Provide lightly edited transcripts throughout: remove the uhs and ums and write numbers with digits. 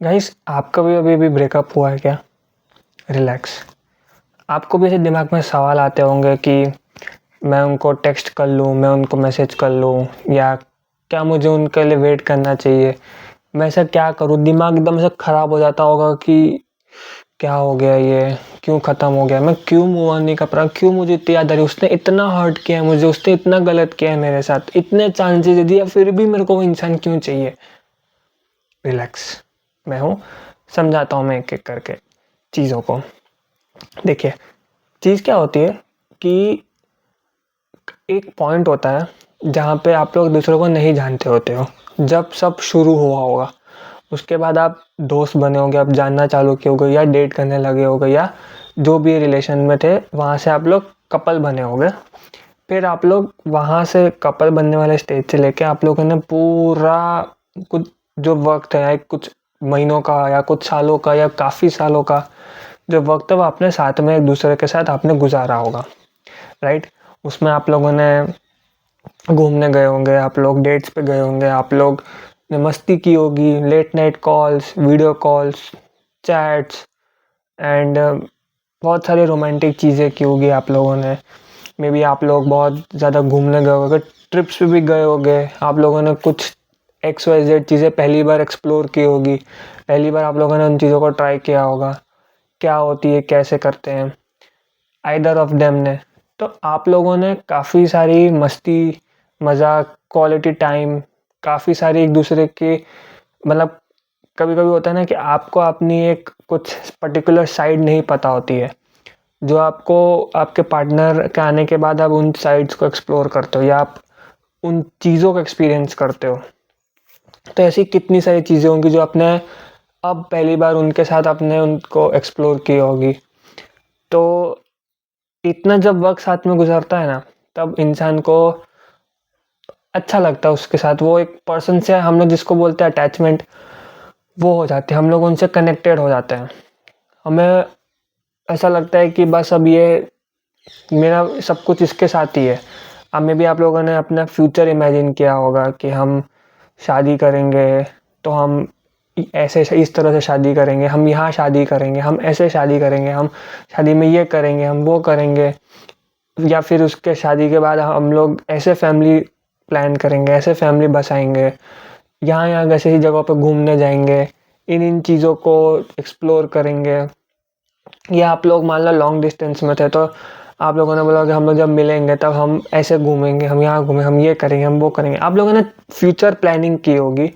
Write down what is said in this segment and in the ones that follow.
Guys, आपका भी अभी ब्रेकअप हुआ है क्या? रिलैक्स। आपको भी ऐसे दिमाग में सवाल आते होंगे कि मैं उनको टेक्स्ट कर लूँ, मैं उनको मैसेज कर लूँ, या क्या मुझे उनके लिए वेट करना चाहिए, मैं ऐसा क्या करूँ? दिमाग एकदम से ख़राब हो जाता होगा कि क्या हो गया, ये क्यों ख़त्म हो गया, मैं क्यों मूव ऑन नहीं कर पा रहा, क्यों मुझे इतनी याद आ रही, उसने इतना हर्ट किया है मुझे, उसने इतना गलत किया है मेरे साथ, इतने चांसेस दिया, फिर भी मेरे को वो इंसान क्यों चाहिए? रिलैक्स, मैं हूँ, समझाता हूँ मैं एक एक करके चीज़ों को। देखिए, चीज़ क्या होती है कि एक पॉइंट होता है जहाँ पे आप लोग दूसरों को नहीं जानते होते हो, जब सब शुरू हुआ होगा। उसके बाद आप दोस्त बने होंगे, आप जानना चालू किए होगे, या डेट करने लगे होगे, या जो भी रिलेशन में थे वहाँ से आप लोग कपल बने होगे। फिर आप लोग वहाँ से कपल बनने वाले स्टेज से लेके आप लोगों ने पूरा कुछ जो वक्त है, कुछ महीनों का या कुछ सालों का या काफ़ी सालों का जो वक्त है, वो आपने साथ में एक दूसरे के साथ आपने गुजारा होगा, राइट? उसमें आप लोगों ने घूमने गए होंगे, आप लोग डेट्स पे गए होंगे, आप लोग ने मस्ती की होगी, late night calls, video calls, chats and बहुत सारी रोमांटिक चीज़ें की होगी आप लोगों ने। मे बी आप लोग बहुत ज़्यादा घूमने गए होगे, ट्रिप्स पे भी गए होगे, आप लोगों ने कुछ XYZ चीज़ें पहली बार एक्सप्लोर की होगी, पहली बार आप लोगों ने उन चीज़ों को ट्राई किया होगा, क्या होती है, कैसे करते हैं, आइदर ऑफ देम ने। तो आप लोगों ने काफ़ी सारी मस्ती, मज़ाक, क्वालिटी टाइम, काफ़ी सारी एक दूसरे की, मतलब कभी कभी होता है ना कि आपको अपनी एक कुछ पर्टिकुलर साइड नहीं पता होती है, जो आपको आपके पार्टनर के आने के बाद आप उन साइड्स को एक्सप्लोर करते हो या आप उन चीज़ों को एक्सपीरियंस करते हो। तो ऐसी कितनी सारी चीज़ें होंगी जो आपने अब पहली बार उनके साथ आपने उनको एक्सप्लोर की होगी। तो इतना जब वक्त साथ में गुजरता है ना, तब इंसान को अच्छा लगता है उसके साथ। वो एक पर्सन से हम लोग जिसको बोलते हैं अटैचमेंट, वो हो जाते हैं, हम लोग उनसे कनेक्टेड हो जाते हैं। हमें ऐसा लगता है कि बस अब ये मेरा सब कुछ इसके साथ ही है। अब में भी आप लोगों ने अपना फ्यूचर इमेजिन किया होगा कि हम शादी करेंगे तो हम ऐसे इस तरह से शादी करेंगे, हम यहाँ शादी करेंगे, हम ऐसे शादी करेंगे, हम शादी में ये करेंगे, हम वो करेंगे, या फिर उसके शादी के बाद हम लोग ऐसे फैमिली प्लान करेंगे, ऐसे फैमिली बसाएंगे, यहाँ यहाँ ऐसे ही जगहों पे घूमने जाएंगे, इन चीज़ों को एक्सप्लोर करेंगे। या आप लोग मान लो लॉन्ग डिस्टेंस में थे, तो आप लोगों ने बोला कि हम लोग जब मिलेंगे तब हम ऐसे घूमेंगे, हम यहाँ घूमेंगे, हम ये करेंगे, हम वो करेंगे। आप लोगों ने फ्यूचर प्लानिंग की होगी,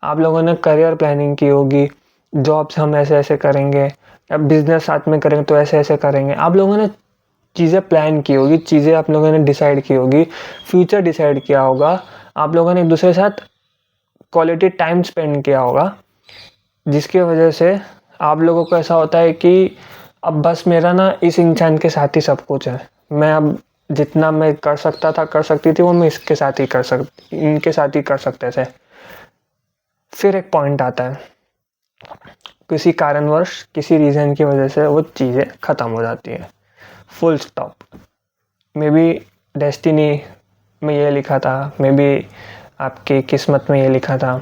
आप लोगों ने करियर प्लानिंग की होगी, जॉब्स हम ऐसे ऐसे करेंगे, या बिजनेस साथ में करेंगे तो ऐसे ऐसे करेंगे। आप लोगों ने चीज़ें प्लान की होगी, चीज़ें आप लोगों ने डिसाइड की होगी, फ्यूचर डिसाइड किया होगा। आप लोगों ने एक दूसरे के साथ क्वालिटी टाइम स्पेंड किया होगा, जिसकी वजह से आप लोगों को ऐसा होता है कि अब बस मेरा ना इस इंसान के साथ ही सब कुछ है। मैं अब जितना मैं कर सकता था, कर सकती थी, वो मैं इसके साथ ही इनके साथ ही कर सकते थे। फिर एक पॉइंट आता है, किसी कारणवश, किसी रीज़न की वजह से वो चीज़ें ख़त्म हो जाती हैं, full stop. May be destiny में ये लिखा था, मे बी आपकी किस्मत में ये लिखा था,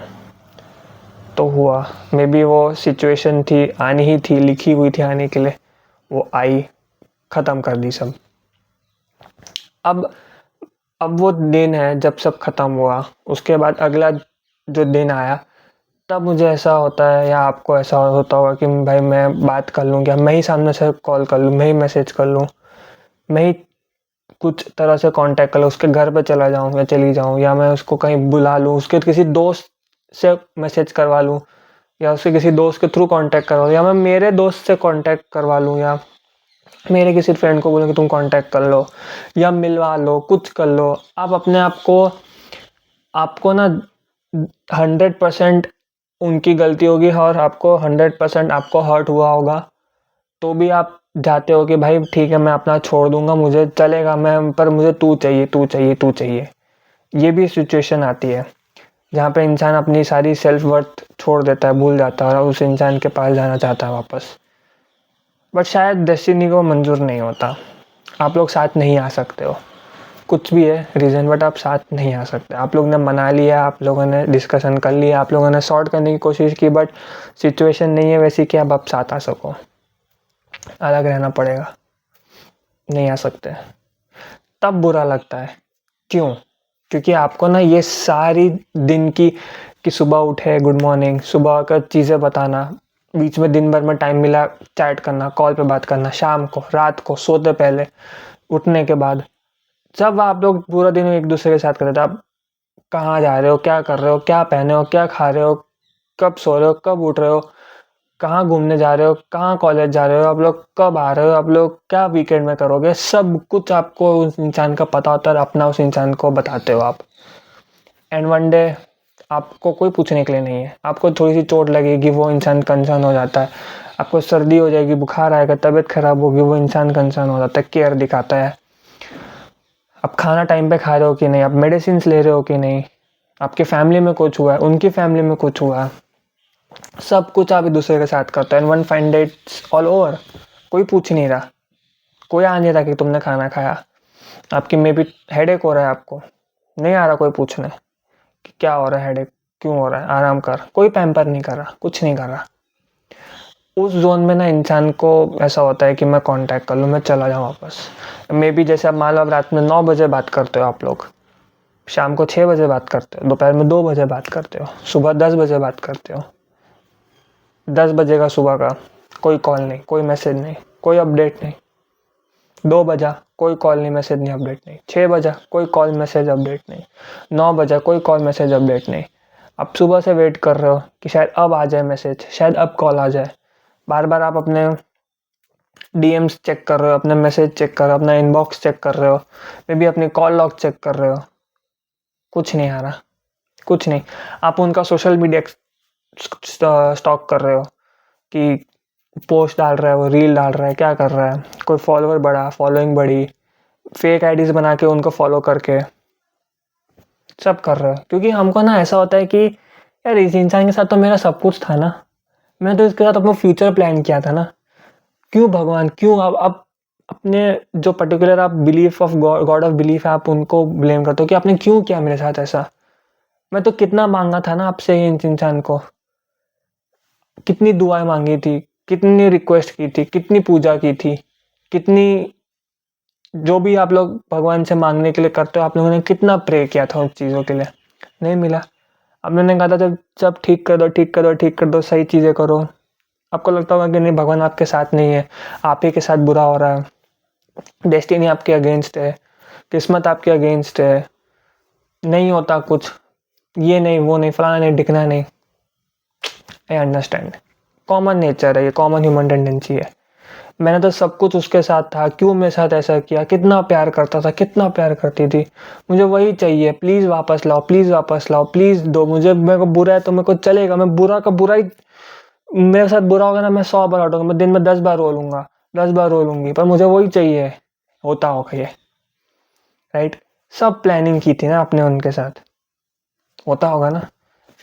तो हुआ। मे बी वो सिचुएशन थी, आनी ही थी, लिखी हुई थी आने के लिए, वो आई, ख़त्म कर दी सब। अब वो दिन है जब सब ख़त्म हुआ, उसके बाद अगला जो दिन आया, तब मुझे ऐसा होता है, या आपको ऐसा होता होगा कि भाई मैं बात कर लूँ क्या, मैं ही सामने से कॉल कर लूँ, मैं ही मैसेज कर लूँ, मैं ही कुछ तरह से कांटेक्ट कर लूँ, उसके घर पे चला जाऊँ या चली जाऊँ, या मैं उसको कहीं बुला लूँ, उसके किसी दोस्त से मैसेज करवा लूँ, या उसके किसी दोस्त के थ्रू कांटेक्ट करवा लूँ, या मैं मेरे दोस्त से कांटेक्ट करवा लूँ, या मेरे किसी फ्रेंड को बोलूँ कि तुम कांटेक्ट कर लो या मिलवा लो, कुछ कर लो। आप अपने आप को, आपको ना 100% उनकी गलती होगी और आपको 100% आपको हर्ट हुआ होगा, तो भी आप जाते हो कि भाई ठीक है, मैं अपना छोड़ दूंगा, मुझे चलेगा, मैं पर मुझे तू चाहिए, तू चाहिए, तू चाहिए। ये भी सिचुएशन आती है जहाँ पे इंसान अपनी सारी सेल्फ वर्थ छोड़ देता है, भूल जाता है और उस इंसान के पास जाना चाहता है वापस। बट शायद डेस्टिनी को मंजूर नहीं होता, आप लोग साथ नहीं आ सकते हो। कुछ भी है रीज़न, बट आप साथ नहीं आ सकते। आप लोग ने मना लिया, आप लोगों ने डिस्कशन कर लिया, आप लोगों ने सॉर्ट करने की कोशिश की, बट सिचुएशन नहीं है वैसी कि आप साथ आ सको। अलग रहना पड़ेगा, नहीं आ सकते। तब बुरा लगता है। क्यों? क्योंकि आपको ना ये सारी दिन की कि सुबह उठे, गुड मॉर्निंग, सुबह का चीज़ें बताना, बीच में दिन भर में टाइम मिला चैट करना, कॉल पे बात करना, शाम को, रात को, सोते पहले, उठने के बाद, जब आप लोग पूरा दिन एक दूसरे के साथ करते थे। आप कहाँ जा रहे हो, क्या कर रहे हो, क्या पहने हो, क्या खा रहे हो, कब सो रहे हो, कब उठ रहे हो, कहाँ घूमने जा रहे हो, कहाँ कॉलेज जा रहे हो, आप लोग कब आ रहे हो, आप लोग क्या वीकेंड में करोगे, सब कुछ आपको उस इंसान का पता होता है, अपना उस इंसान को बताते हो आप। एंड वन डे आपको कोई पूछने के लिए नहीं है। आपको थोड़ी सी चोट लगेगी, वो इंसान कंसर्न हो जाता है। आपको सर्दी हो जाएगी, बुखार आएगा, तबीयत खराब होगी, वो इंसान कंसर्न हो जाता है, केयर दिखाता है। आप खाना टाइम पे खा रहे हो कि नहीं, आप मेडिसिन ले रहे हो कि नहीं, आपके फैमिली में कुछ हुआ है, उनकी फैमिली में कुछ हुआ है, सब कुछ आप एक दूसरे के साथ करते हो। And one fine day it's all over. कोई पूछ नहीं रहा, कोई आ नहीं रहा कि तुमने खाना खाया। आपकी मे बी हेडेक हो रहा है, आपको नहीं आ रहा कोई पूछने कि क्या हो रहा है, हेडेक क्यों हो रहा है, आराम कर। कोई पैम्पर नहीं कर रहा, कुछ नहीं कर रहा। उस जोन में ना इंसान को ऐसा होता है कि मैं कांटेक्ट कर लूँ, मैं चला जाऊँ वापस। मे बी जैसे अब मान लो आप रात में 9 बजे बात करते हो, आप लोग शाम को 6 बजे बात करते हो, दोपहर में 2 बजे बात करते हो, सुबह 10 बजे बात करते हो। 10 बजे का सुबह का कोई कॉल नहीं, कोई मैसेज नहीं, कोई अपडेट नहीं। 2 बजा कोई कॉल नहीं, मैसेज नहीं, अपडेट नहीं। 6 बजा कोई कॉल मैसेज अपडेट नहीं। 9 बजा कोई कॉल मैसेज अपडेट नहीं। आप सुबह से वेट कर रहे हो कि शायद अब आ जाए मैसेज, शायद अब कॉल आ जाए। बार बार आप अपने डीएम्स चेक कर रहे हो, अपने मैसेज चेक कर रहे हो, अपना इनबॉक्स चेक कर रहे हो, मे बी अपनी कॉल लॉग चेक कर रहे हो। कुछ नहीं आ रहा, कुछ नहीं। आप उनका सोशल मीडिया स्टॉक कर रहे हो कि पोस्ट डाल रहा है, वो रील डाल रहा है, क्या कर रहा है, कोई फॉलोअर बढ़ा, फॉलोइंग बढ़ी, फेक आईडीज बना के उनको फॉलो करके सब कर रहे हो। क्योंकि हमको ना ऐसा होता है कि यार इस इंसान के साथ तो मेरा सब कुछ था ना, मैंने तो इसके साथ अपना फ्यूचर प्लान किया था ना। क्यों भगवान, क्यों आप अपने जो पर्टिकुलर आप belief of God of belief है, आप उनको ब्लेम करते हो कि आपने क्यों किया मेरे साथ ऐसा। मैं तो कितना मांगा था ना आपसे इस इंसान को, कितनी दुआएं मांगी थी, कितनी रिक्वेस्ट की थी, कितनी पूजा की थी, कितनी जो भी आप लोग भगवान से मांगने के लिए करते हो, आप लोगों ने कितना प्रे किया था उन चीज़ों के लिए। नहीं मिला। आप लोगों ने कहा था जब सब ठीक कर दो, ठीक कर दो, ठीक कर दो, सही चीज़ें करो। आपको लगता होगा कि नहीं भगवान आपके साथ नहीं है, आप ही के साथ बुरा हो रहा है, डेस्टिनी आपके अगेंस्ट है, किस्मत आपके अगेंस्ट है, नहीं होता कुछ, ये नहीं, वो नहीं, फलाना नहीं, दिखना नहीं। आई अंडरस्टैंड, कॉमन नेचर है ये, कॉमन ह्यूमन टेंडेंसी है। मैंने तो सब कुछ उसके साथ था, क्यों मेरे साथ ऐसा किया, कितना प्यार करता था, कितना प्यार करती थी, मुझे वही चाहिए, प्लीज़ वापस लाओ, प्लीज़ वापस लाओ, प्लीज़ दो मुझे। मेरे को बुरा है तो मेरे को चलेगा, मैं बुरा का बुरा ही, मेरे साथ बुरा होगा ना, मैं 100 बार लौटूंगा, मैं दिन में 10 बार रो लूंगा, 10 बार रो लूंगी, पर मुझे वही चाहिए। होता होगा ये, राइट। सब प्लानिंग की थी ना आपने उनके साथ, होता होगा ना।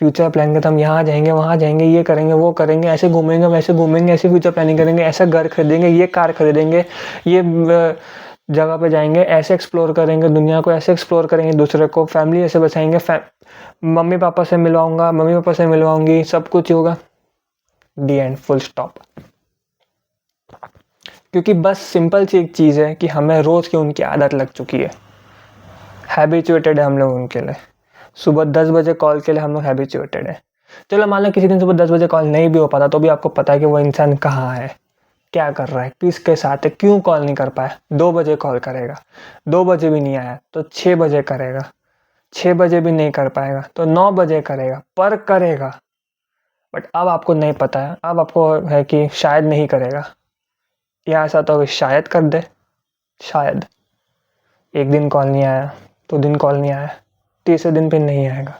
फ्यूचर प्लान के तो हम यहाँ जाएंगे, वहाँ जाएंगे, ये करेंगे, वो करेंगे, ऐसे घूमेंगे, वैसे घूमेंगे, ऐसे फ्यूचर प्लानिंग करेंगे, ऐसा घर खरीदेंगे, ये कार खरीदेंगे, ये जगह पे जाएंगे, ऐसे एक्सप्लोर करेंगे दुनिया को, ऐसे एक्सप्लोर करेंगे दूसरे को, फैमिली ऐसे बचाएंगे, मम्मी पापा से मिलवाऊंगा, मम्मी पापा से मिलवाऊंगी, सब कुछ होगा। दी एंड, फुल स्टॉप। क्योंकि बस सिंपल सी एक चीज़ है कि हमें रोज़ की उनकी आदत लग चुकी है, हैबिचुएटेड है हम लोग उनके लिए। सुबह 10 बजे कॉल के लिए हम लोग हैबिचुएटेड है। चलो मान लो किसी दिन सुबह 10 बजे कॉल नहीं भी हो पाता, तो भी आपको पता है कि वो इंसान कहाँ है, क्या कर रहा है, किसके साथ है, क्यों कॉल नहीं कर पाया। 2 बजे कॉल करेगा, 2 बजे भी नहीं आया तो 6 बजे करेगा, 6 बजे भी नहीं कर पाएगा तो 9 बजे करेगा, पर करेगा। बट अब आपको नहीं पता है, अब आपको है कि शायद नहीं करेगा, या ऐसा तो शायद कर दे। शायद एक दिन कॉल नहीं आया, 2 दिन कॉल नहीं आया, तीसरे दिन फिर नहीं आएगा,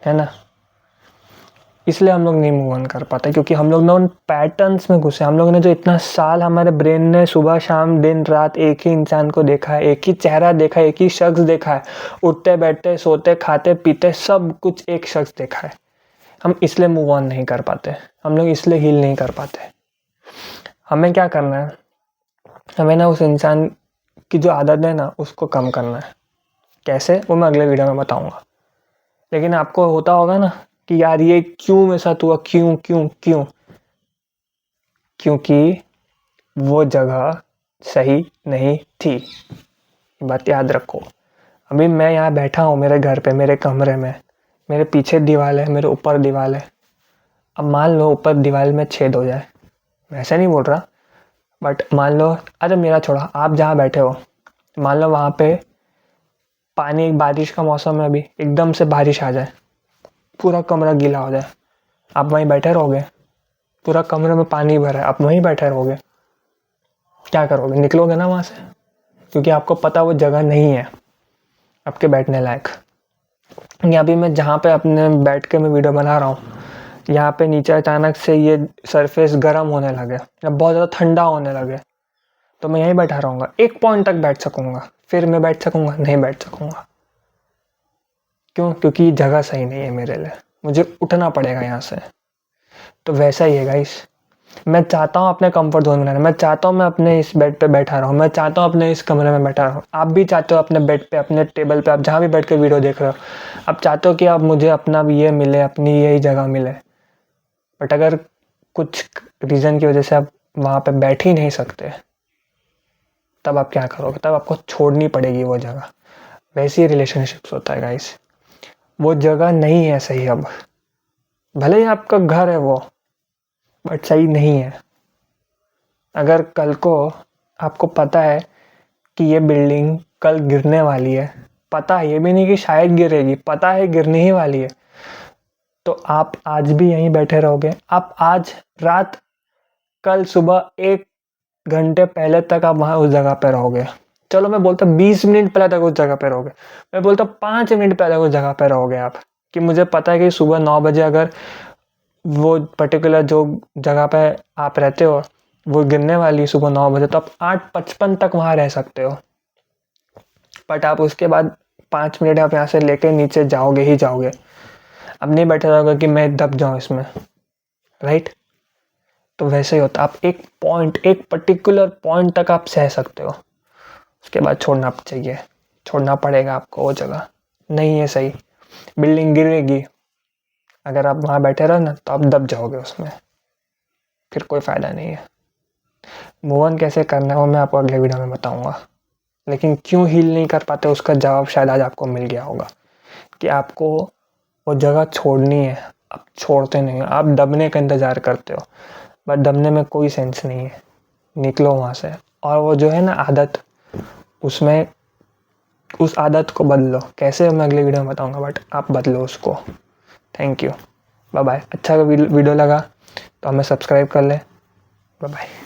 है ना। इसलिए हम लोग नहीं मूव ऑन कर पाते, क्योंकि हम लोग ना उन पैटर्न्स में घुसे। हम लोगों ने जो इतना साल, हमारे ब्रेन ने सुबह शाम दिन रात एक ही इंसान को देखा है, एक ही चेहरा देखा है, एक ही शख्स देखा है, उठते बैठते सोते खाते पीते सब कुछ एक शख्स देखा है। हम इसलिए मूव ऑन नहीं कर पाते, हम लोग इसलिए हील नहीं कर पाते। हमें क्या करना है, हमें ना उस इंसान की जो आदत है ना उसको कम करना है। कैसे, वो मैं अगले वीडियो में बताऊंगा। लेकिन आपको होता होगा ना कि यार ये क्यों मेरे साथ हुआ, क्यों क्यों क्यों? क्योंकि वो जगह सही नहीं थी। बात याद रखो। अभी मैं यहाँ बैठा हूँ मेरे घर पे, मेरे कमरे में, मेरे पीछे दीवार है, मेरे ऊपर दीवार है। अब मान लो ऊपर दीवार में छेद हो जाए, मैं ऐसा नहीं बोल रहा, बट मान लो, अरे मेरा छोड़ा, आप जहाँ बैठे हो मान लो वहाँ पे पानी, बारिश का मौसम है अभी, एकदम से बारिश आ जाए, पूरा कमरा गीला हो जाए, आप वहीं बैठे रहोगे? पूरा कमरे में पानी भरा है, आप वहीं बैठे रहोगे? क्या करोगे? निकलोगे ना वहाँ से, क्योंकि आपको पता वो जगह नहीं है आपके बैठने लायक। यहाँ भी मैं जहाँ पे अपने बैठ के मैं वीडियो बना रहा हूँ, यहाँ पे नीचे अचानक से ये सरफेस गर्म होने लगे या बहुत ज़्यादा ठंडा होने लगे, तो मैं यहीं बैठा रहूँगा, एक पॉइंट तक बैठ सकूँगा, फिर मैं बैठ सकूँगा? नहीं बैठ सकूँगा। क्यों? क्योंकि जगह सही नहीं है मेरे लिए, मुझे उठना पड़ेगा यहाँ से। तो वैसा ही है गाइस, मैं चाहता हूँ अपने कंफर्ट जोन में रहना, मैं चाहता हूँ मैं अपने इस बेड पे बैठा रहूँ, मैं चाहता हूँ अपने इस कमरे में बैठा रहूँ। आप भी चाहते हो अपने बेड पे, अपने टेबल पे, आप जहाँ भी बैठ के वीडियो देख रहे हो, आप चाहते हो कि आप मुझे अपना भी ये मिले, अपनी यही जगह मिले। बट अगर कुछ रीज़न की वजह से आप वहाँ पे बैठ ही नहीं सकते, तब आप क्या करोगे? तब आपको छोड़नी पड़ेगी वो जगह। वैसी रिलेशनशिप्स होता है गाइस, वो जगह नहीं है सही अब, भले ही आपका घर है वो, बट सही नहीं है। अगर कल को आपको पता है कि ये बिल्डिंग कल गिरने वाली है, पता है, ये भी नहीं कि शायद गिरेगी, पता है गिरने ही वाली है, तो आप आज भी यहीं बैठे रहोगे? आप आज रात, कल सुबह 1 घंटे पहले तक आप वहाँ उस जगह पे रहोगे? चलो मैं बोलता 20 मिनट पहले तक उस जगह पे रहोगे, मैं बोलता 5 मिनट पहले उस जगह पे रहोगे आप, कि मुझे पता है कि सुबह 9 बजे अगर वो पर्टिकुलर जो जगह पे आप रहते हो वो गिरने वाली सुबह 9 बजे, तो आप 8:55 तक वहाँ रह सकते हो। बट आप उसके बाद 5 मिनट आप यहाँ से लेके नीचे जाओगे ही जाओगे, अब नहीं बैठे रहोगे कि मैं दब जाऊँ इसमें, राइट? तो वैसे ही होता, आप एक पॉइंट, एक पर्टिकुलर पॉइंट तक आप सह सकते हो, उसके बाद छोड़ना चाहिए, छोड़ना पड़ेगा आपको। वो जगह नहीं है सही, बिल्डिंग गिरेगी, अगर आप वहाँ बैठे रहो ना तो आप दब जाओगे उसमें, फिर कोई फ़ायदा नहीं है। मूव ऑन कैसे करना है वो मैं आपको अगले वीडियो में बताऊंगा। लेकिन क्यों हील नहीं कर पाते उसका जवाब शायद आज आपको मिल गया होगा, कि आपको वो जगह छोड़नी है, आप छोड़ते नहीं हो, आप दबने का इंतज़ार करते हो, बट दबने में कोई सेंस नहीं है, निकलो वहाँ से। और वो जो है ना आदत, उसमें उस आदत को बदलो। कैसे मैं अगले वीडियो में बताऊंगा, बट आप बदलो उसको। Thank you, bye bye. अच्छा वीडियो लगा तो हमें सब्सक्राइब कर ले, बाय बाय।